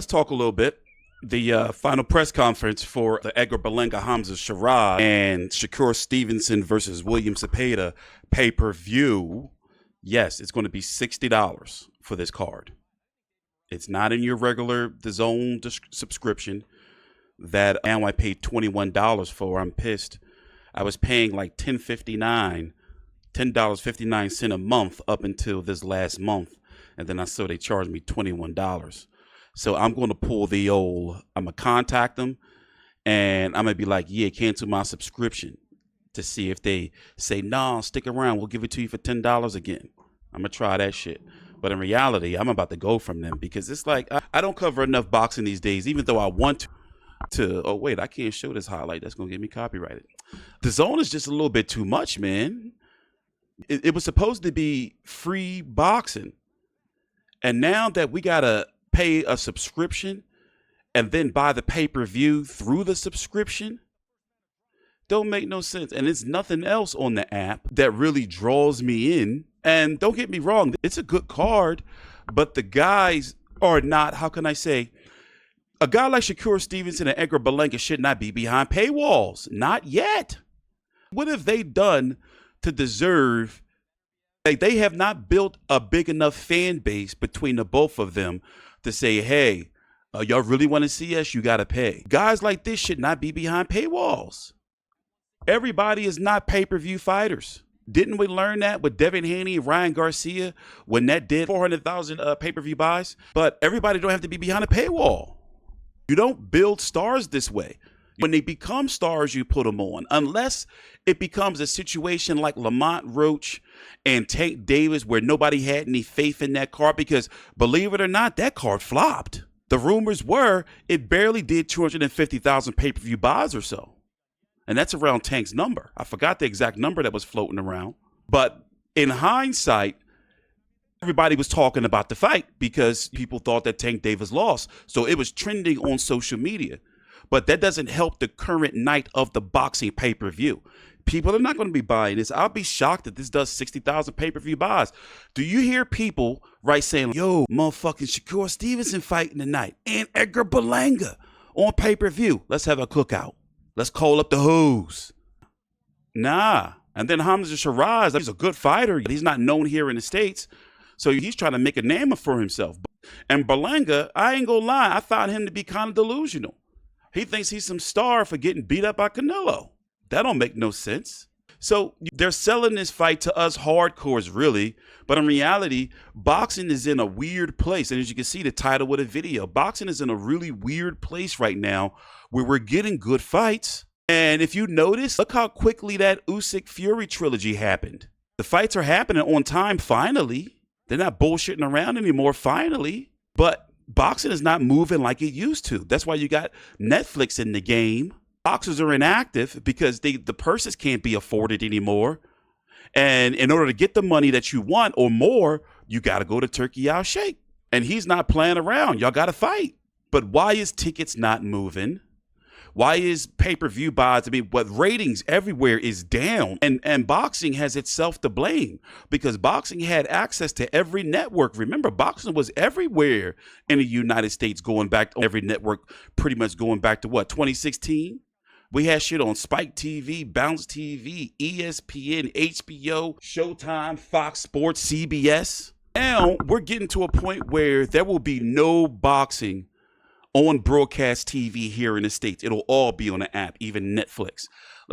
Let's talk a little bit. The final press conference for the Edgar Berlanga Hamzah Sheeraz and Shakur Stevenson versus William Zepeda pay-per-view. Yes, it's going to be $60 for this card. It's not in your regular DAZN subscription that now I paid $21 for. I'm pissed. I was paying like $10.59 a month up until this last month, and then I saw they charged me $21. So I'm going to pull the old, I'm going to contact them, and I'm going to be like, yeah, cancel my subscription, to see if they say, nah, stick around, we'll give it to you for $10 again. I'm going to try that shit. But in reality, I'm about to go from them, because it's like, I don't cover enough boxing these days, even though I want to. Oh, wait, I can't show this highlight. That's going to get me copyrighted. The zone is just a little bit too much, man. It was supposed to be free boxing. And now that we got to pay a subscription and then buy the pay-per-view through the subscription, don't make no sense. And it's nothing else on the app that really draws me in. And don't get me wrong, it's a good card, but the guys are not, how can I say, a guy like Shakur Stevenson and Edgar Berlanga should not be behind paywalls. Not yet. What have they done to deserve? Like, they have not built a big enough fan base between the both of them to say, hey, y'all really want to see us? You got to pay. Guys like this should not be behind paywalls. Everybody is not pay-per-view fighters. Didn't we learn that with Devin Haney and Ryan Garcia when that did 400,000 pay-per-view buys? But everybody don't have to be behind a paywall. You don't build stars this way. When they become stars, you put them on. Unless it becomes a situation like Lamont Roach and Tank Davis, where nobody had any faith in that card, because believe it or not, that card flopped. The rumors were it barely did 250,000 pay-per-view buys or so. And that's around Tank's number. I forgot the exact number that was floating around. But in hindsight, everybody was talking about the fight because people thought that Tank Davis lost. So it was trending on social media. But that doesn't help the current night of the boxing pay-per-view. People are not going to be buying this. I'll be shocked that this does 60,000 pay-per-view buys. Do you hear people saying, yo, motherfucking Shakur Stevenson fighting tonight and Edgar Berlanga on pay-per-view? Let's have a cookout. Let's call up the hoes. Nah. And then Hamzah Sheeraz, he's a good fighter. He's not known here in the States. So he's trying to make a name for himself. And Berlanga, I ain't gonna lie, I found him to be kind of delusional. He thinks he's some star for getting beat up by Canelo. That don't make no sense. So they're selling this fight to us hardcores, really. But in reality, boxing is in a weird place. And as you can see the title with the video, boxing is in a really weird place right now where we're getting good fights. And if you notice, look how quickly that Usyk Fury trilogy happened. The fights are happening on time, finally. They're not bullshitting around anymore, finally. But boxing is not moving like it used to. That's why you got Netflix in the game. Boxers are inactive because the purses can't be afforded anymore. And in order to get the money that you want or more, you got to go to Turkey Al Sheikh. And he's not playing around. Y'all got to fight. But why is tickets not moving? Why is pay-per-view buys? I mean, what ratings everywhere is down. And boxing has itself to blame because boxing had access to every network. Remember, boxing was everywhere in the United States, going back to every network, pretty much going back to what, 2016? We had shit on Spike TV, Bounce TV, ESPN, HBO, Showtime, Fox Sports, CBS. Now we're getting to a point where there will be no boxing on broadcast TV here in the States. It'll all be on the app, even Netflix.